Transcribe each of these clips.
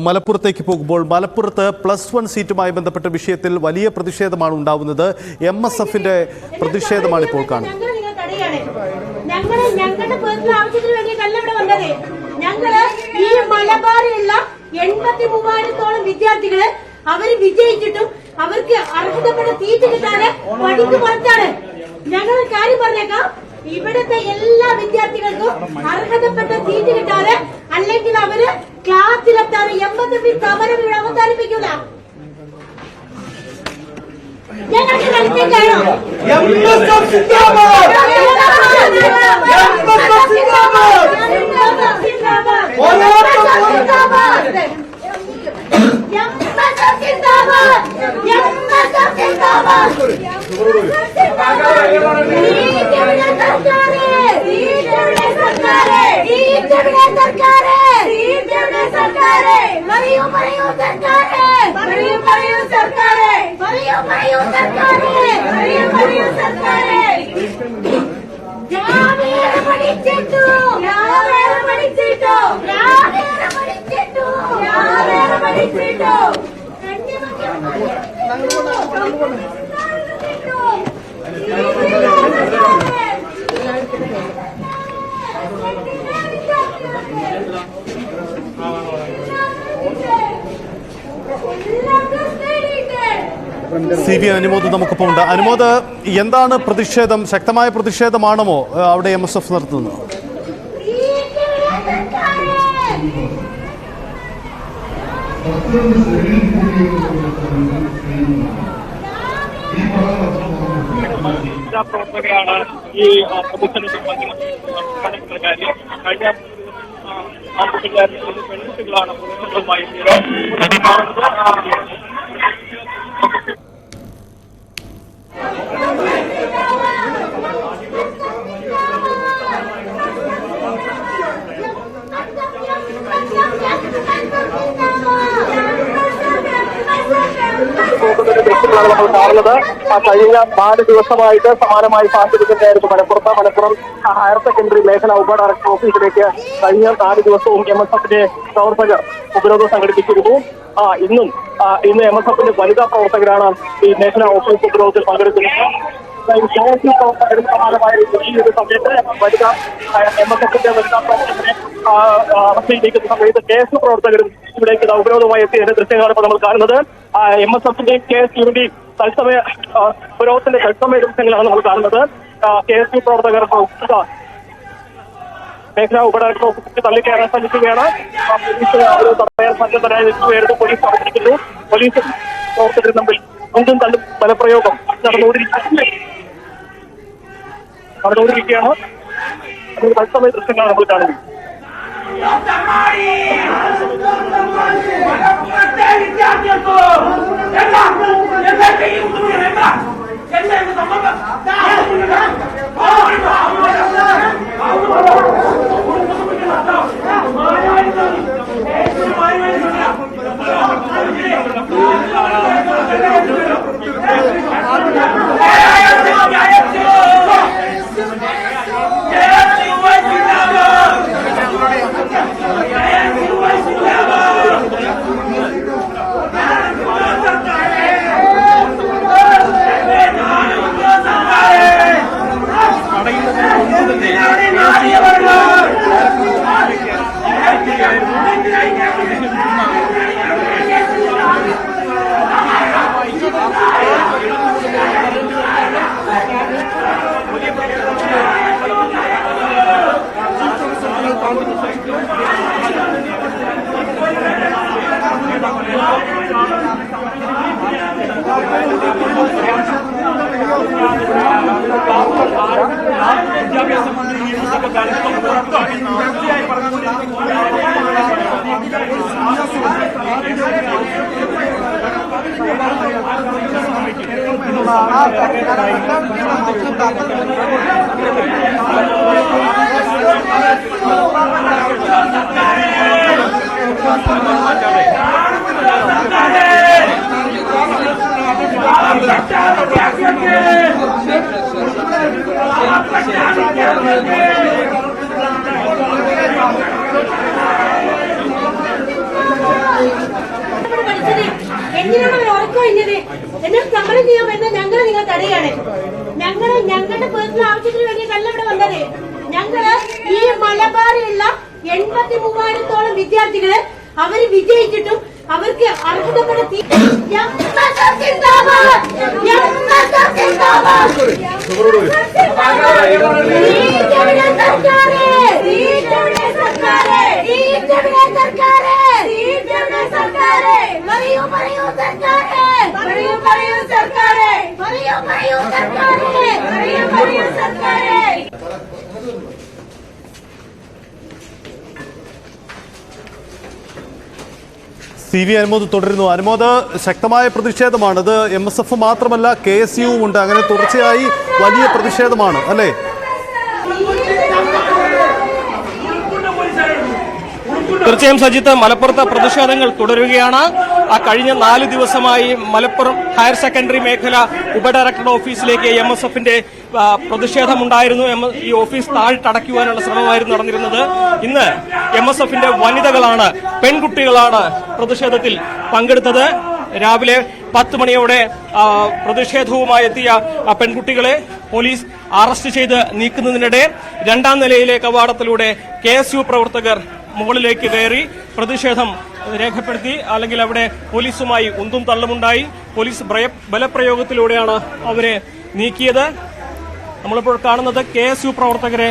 മലപ്പുറത്തേക്ക് പോകുമ്പോൾ മലപ്പുറത്ത് +1 സീറ്റുമായി ബന്ധപ്പെട്ട വിഷയത്തിൽ വലിയ പ്രതിഷേധമാണ് ഉണ്ടാവുന്നത്. MSFന്റെ പ്രതിഷേധമാണ് ഇപ്പോൾ കാണുന്നത്. ഈ മലബാറിലുള്ള 83,000-ഓളം വിദ്യാർത്ഥികള് അവര് വിജയിച്ചിട്ടും അവർക്ക് അർഹതപ്പെട്ട സീറ്റ് കിട്ടാതെ പഠിക്ക് പുറത്താണ്. ഞങ്ങൾ കാര്യം പറഞ്ഞേക്കാം, ഇവിടുത്തെ എല്ലാ വിദ്യാർത്ഥികൾക്കും അർഹതപ്പെട്ട സീറ്റ് കിട്ടാതെ അല്ലെങ്കിൽ അവര് ക്ലാസ്സിലെത്താതെ MSF സമരം ഇവിടെ അവസാനിപ്പിക്കൂല. ഞങ്ങൾക്ക് കളിപ്പിക്കാനോ CV അനുമോദ് നമുക്കിപ്പോൾ ഉണ്ട്. അനുമോദ്, എന്താണ് പ്രതിഷേധം? ശക്തമായ പ്രതിഷേധമാണോ അവിടെ MSF നടത്തുന്നത്? പ്രവർത്തകരാണ് ഈ പൊതുജനത്തിൽ കഴിഞ്ഞ പെൺകുട്ടികളാണ് പൊതുജനങ്ങളുമായി ദൃശ്യങ്ങളാണ് നമ്മൾ കാണുന്നത്. കഴിഞ്ഞ 4 ദിവസമായിട്ട് സമാനമായി കാത്തിരിക്കുന്നതായിരുന്നു മലപ്പുറം ഹയർ സെക്കൻഡറി മേഖല ഉപ ഡയറക്ടർ ഓഫീസിലേക്ക് കഴിഞ്ഞ 4 ദിവസവും MSFന്റെ പ്രവർത്തകർ ഉപരോധം സംഘടിപ്പിച്ചിരുന്നു. ഇന്ന് MSFന്റെ വനിതാ പ്രവർത്തകരാണ് ഈ മേഖലാ ഓഫീസ് ഉപരോധത്തിൽ പങ്കെടുക്കുന്നത്. സമാനമായ ഈ ഒരു സമയത്ത് MSFന്റെ വനിതാ പ്രവർത്തകരെ അവസ്ഥയിലേക്ക് സമയത്ത് KSU പ്രവർത്തകരും ഇവിടേക്ക് ഉപരോധവുമായി എത്തിയതിന്റെ ദൃശ്യങ്ങളാണ് ഇപ്പോൾ നമ്മൾ കാണുന്നത്. MSFന്റെ KSUവിന്റെ തത്സമയ ഉപരോധത്തിന്റെ തത്സമയ ദൃശ്യങ്ങളാണ് നമ്മൾ കാണുന്നത്. KSU പ്രവർത്തകർ മേഖലാ ഉപഡയറക്ടർ ഓഫീസിൽ തള്ളിക്കയറാൻ ശ്രമിക്കുകയാണ്. പോലീസ് ഒരു തടയാൻ സന്നദ്ധരായി നിൽക്കുകയായിരുന്നു. പോലീസ് അവതരിക്കുന്നു. പോലീസ് പ്രവർത്തകരും തമ്മിൽ ഒന്നും തള്ളും ബലപ്രയോഗം നടന്നുകൊണ്ടിരിക്കുകയാണ്. അതിന് തത്സമയ ദൃശ്യങ്ങളാണ് നമ്മൾ കാണുന്നത്. വിദ്യാഭ്യാസ മന്ത്രി നിയമസഭ തുടർച്ചയായി സമരം ചെയ്യാൻ വരുന്ന ഞങ്ങളെ നിങ്ങൾ തടയാണ്. ഞങ്ങളുടെ പേഴ്സണൽ ആവശ്യത്തിന് വേണ്ടിയിട്ടല്ല ഇവിടെ വന്നത്. ഞങ്ങള് ഈ മലബാറിലുള്ള 83,000-ഓളം വിദ്യാർത്ഥികള് അവര് വിജയിച്ചിട്ടും അവർക്ക് അർഹതപ്പെട്ട CV അനുമോദ് തുടരുന്നു. അനുമോദ്, ശക്തമായ പ്രതിഷേധമാണിത്. MSF മാത്രമല്ല, KSU ഉണ്ട്. അങ്ങനെ തുടർച്ചയായി വലിയ പ്രതിഷേധമാണ് അല്ലേ? തീർച്ചയായും സജിത്ത്, മലപ്പുറത്തെ പ്രതിഷേധങ്ങൾ തുടരുകയാണ്. കഴിഞ്ഞ 4 ദിവസമായി മലപ്പുറം ഹയർ സെക്കൻഡറി മേഖല ഉപഡയറക്ടറുടെ ഓഫീസിലേക്ക് MSFന്റെ പ്രതിഷേധമുണ്ടായിരുന്നു. ഈ ഓഫീസ് താഴ്ത്തടയ്ക്കുവാനുള്ള ശ്രമമായിരുന്നു നടന്നിരുന്നത്. ഇന്ന് MSFന്റെ വനിതകളാണ്, പെൺകുട്ടികളാണ് പ്രതിഷേധത്തിൽ പങ്കെടുത്തത്. രാവിലെ 10 മണിയോടെ പ്രതിഷേധവുമായി എത്തിയ പെൺകുട്ടികളെ പോലീസ് അറസ്റ്റ് ചെയ്ത് നീക്കുന്നതിനിടെ 2ാം നിലയിലെ കവാടത്തിലൂടെ KSU പ്രവർത്തകർ മുകളിലേക്ക് കയറി പ്രതിഷേധം രേഖപ്പെടുത്തി. അല്ലെങ്കിൽ അവിടെ പോലീസുമായി ഉന്തും തള്ളുമുണ്ടായി. പോലീസ് ബലപ്രയോഗത്തിലൂടെയാണ് അവരെ നീക്കിയത്. നമ്മളിപ്പോൾ കാണുന്നത് KSU പ്രവർത്തകരെ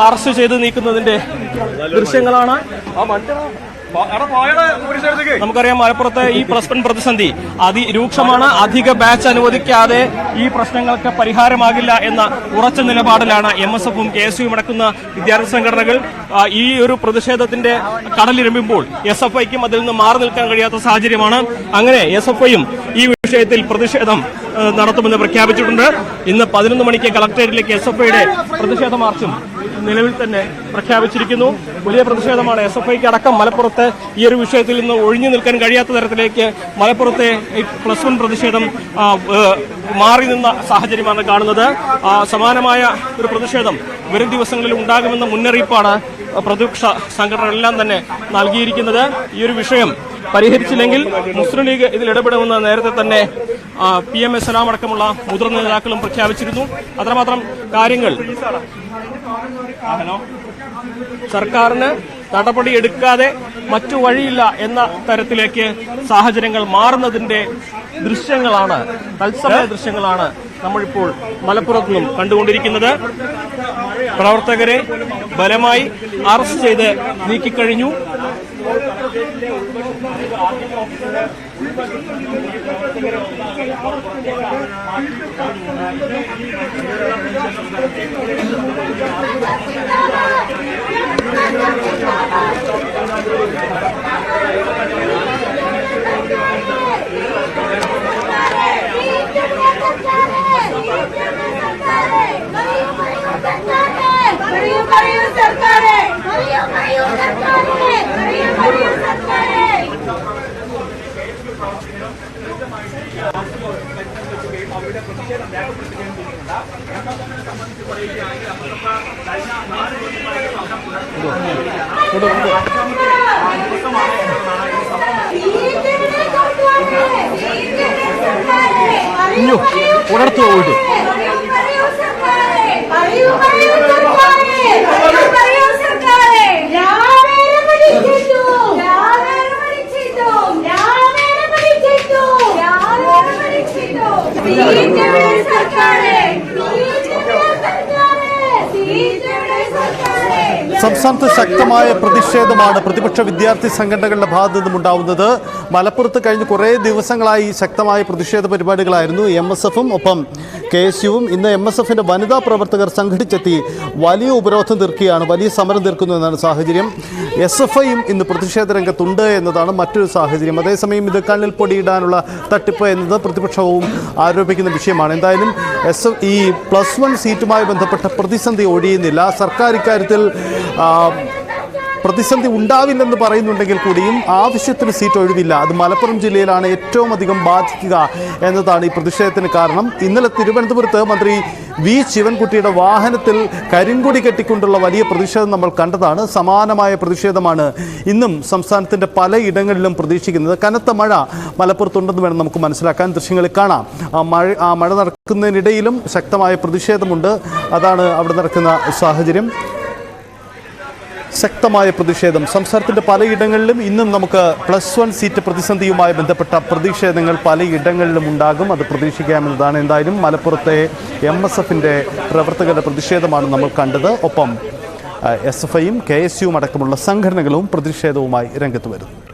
അറസ്റ്റ് ചെയ്ത് നീക്കുന്നതിന്റെ ദൃശ്യങ്ങളാണ്. നമുക്കറിയാം, മലപ്പുറത്തെ ഈ +1 പ്രതിസന്ധി അതിരൂക്ഷമാണ്. അധിക ബാച്ച് അനുവദിക്കാതെ ഈ പ്രശ്നങ്ങൾക്ക് പരിഹാരമാകില്ല എന്ന ഉറച്ച നിലപാടിലാണ് MSFും KSUവും അടക്കുന്ന വിദ്യാർത്ഥി സംഘടനകൾ. ഈ ഒരു പ്രതിഷേധത്തിന്റെ കടലിരമ്പുമ്പോൾ SFIക്കും അതിൽ നിന്ന് മാറി നിൽക്കാൻ കഴിയാത്ത സാഹചര്യമാണ്. അങ്ങനെ SFIയും ഈ വിഷയത്തിൽ പ്രതിഷേധം നടത്തുമെന്ന് പ്രഖ്യാപിച്ചിട്ടുണ്ട്. ഇന്ന് 11 മണിക്ക് കളക്ടറേറ്റിലേക്ക് SFIയുടെ പ്രതിഷേധ മാർച്ചും നിലവിൽ തന്നെ പ്രഖ്യാപിച്ചിരിക്കുന്നു. വലിയ പ്രതിഷേധമാണ്. SFIക്ക് അടക്കം മലപ്പുറത്ത് ഈ ഒരു വിഷയത്തിൽ നിന്ന് ഒഴിഞ്ഞു നിൽക്കാൻ കഴിയാത്ത തരത്തിലേക്ക് മലപ്പുറത്തെ +1 പ്രതിഷേധം മാറി നിന്ന സാഹചര്യമാണ് കാണുന്നത്. സമാനമായ ഒരു പ്രതിഷേധം വരും ദിവസങ്ങളിൽ ഉണ്ടാകുമെന്ന മുന്നറിയിപ്പാണ് പ്രതിപക്ഷ സംഘടനകളെല്ലാം തന്നെ നൽകിയിരിക്കുന്നത്. ഈ ഒരു വിഷയം പരിഹരിച്ചില്ലെങ്കിൽ മുസ്ലിം ലീഗ് ഇതിൽ ഇടപെടുമെന്ന് നേരത്തെ തന്നെ PMA സലാം അടക്കമുള്ള മുതിർന്ന നേതാക്കളും പ്രഖ്യാപിച്ചിരുന്നു. അത്രമാത്രം കാര്യങ്ങൾ സർക്കാരിന് നടപടിയെടുക്കാതെ മറ്റു വഴിയില്ല എന്ന തരത്തിലേക്ക് സാഹചര്യങ്ങൾ മാറുന്നതിന്റെ ദൃശ്യങ്ങളാണ്, തത്സമയ ദൃശ്യങ്ങളാണ് നമ്മളിപ്പോൾ മലപ്പുറത്ത് നിന്നും കണ്ടുകൊണ്ടിരിക്കുന്നത്. പ്രവർത്തകരെ ബലമായി അറസ്റ്റ് ചെയ്ത് നീക്കിക്കഴിഞ്ഞു. ഉണർത്തു പോയിട്ട് സംസ്ഥാനത്ത് ശക്തമായ പ്രതിഷേധമാണ് പ്രതിപക്ഷ വിദ്യാർത്ഥി സംഘടനകളുടെ ഭാഗത്തു നിന്നുമുണ്ടാവുന്നത്. മലപ്പുറത്ത് കഴിഞ്ഞ കുറേ ദിവസങ്ങളായി ശക്തമായ പ്രതിഷേധ പരിപാടികളായിരുന്നു. MSFും ഒപ്പം KSUവും. ഇന്ന് MSFന്റെ വനിതാ പ്രവർത്തകർ സംഘടിച്ചെത്തി വലിയ ഉപരോധം തീർക്കുകയാണ്, വലിയ സമരം തീർക്കുന്നു എന്നാണ് സാഹചര്യം. SFIയും ഇന്ന് പ്രതിഷേധ രംഗത്തുണ്ട് എന്നതാണ് മറ്റൊരു സാഹചര്യം. അതേസമയം ഇത് കണ്ണിൽ പൊടിയിടാനുള്ള തട്ടിപ്പ് എന്നത് പ്രതിപക്ഷവും ആരോപിക്കുന്ന വിഷയമാണ്. എന്തായാലും ഈ +1 സീറ്റുമായി ബന്ധപ്പെട്ട പ്രതിസന്ധി ഒഴിയുന്നില്ല. സർക്കാർ ഇക്കാര്യത്തിൽ പ്രതിസന്ധി ഉണ്ടാവില്ലെന്ന് പറയുന്നുണ്ടെങ്കിൽ കൂടിയും ആവശ്യത്തിന് സീറ്റ് ഒഴിവില്ല. അത് മലപ്പുറം ജില്ലയിലാണ് ഏറ്റവും അധികം ബാധിക്കുക എന്നതാണ് ഈ പ്രതിഷേധത്തിന് കാരണം. ഇന്നലെ തിരുവനന്തപുരത്ത് മന്ത്രി വി ശിവൻകുട്ടിയുടെ വാഹനത്തിൽ കരിങ്കൊടി കെട്ടിക്കൊണ്ടുള്ള വലിയ പ്രതിഷേധം നമ്മൾ കണ്ടതാണ്. സമാനമായ പ്രതിഷേധമാണ് ഇന്നും സംസ്ഥാനത്തിൻ്റെ പലയിടങ്ങളിലും പ്രതീക്ഷിക്കുന്നത്. കനത്ത മഴ മലപ്പുറത്തുണ്ടെന്ന് വേണം നമുക്ക് മനസ്സിലാക്കാൻ. ദൃശ്യങ്ങളിൽ കാണാം. ആ മഴ നടക്കുന്നതിനിടയിലും ശക്തമായ പ്രതിഷേധമുണ്ട്. അതാണ് അവിടെ നടക്കുന്ന സാഹചര്യം. ശക്തമായ പ്രതിഷേധം സംസ്ഥാനത്തിൻ്റെ പലയിടങ്ങളിലും ഇന്നും നമുക്ക് +1 സീറ്റ് പ്രതിസന്ധിയുമായി ബന്ധപ്പെട്ട പ്രതിഷേധങ്ങൾ പലയിടങ്ങളിലും ഉണ്ടാകും. അത് പ്രതീക്ഷിക്കാമെന്നതാണ്. എന്തായാലും മലപ്പുറത്തെ MSFൻ്റെ പ്രവർത്തകരുടെ പ്രതിഷേധമാണ് നമ്മൾ കണ്ടത്. ഒപ്പം SFIയും KSUവും അടക്കമുള്ള സംഘടനകളും പ്രതിഷേധവുമായി രംഗത്ത് വരുന്നു.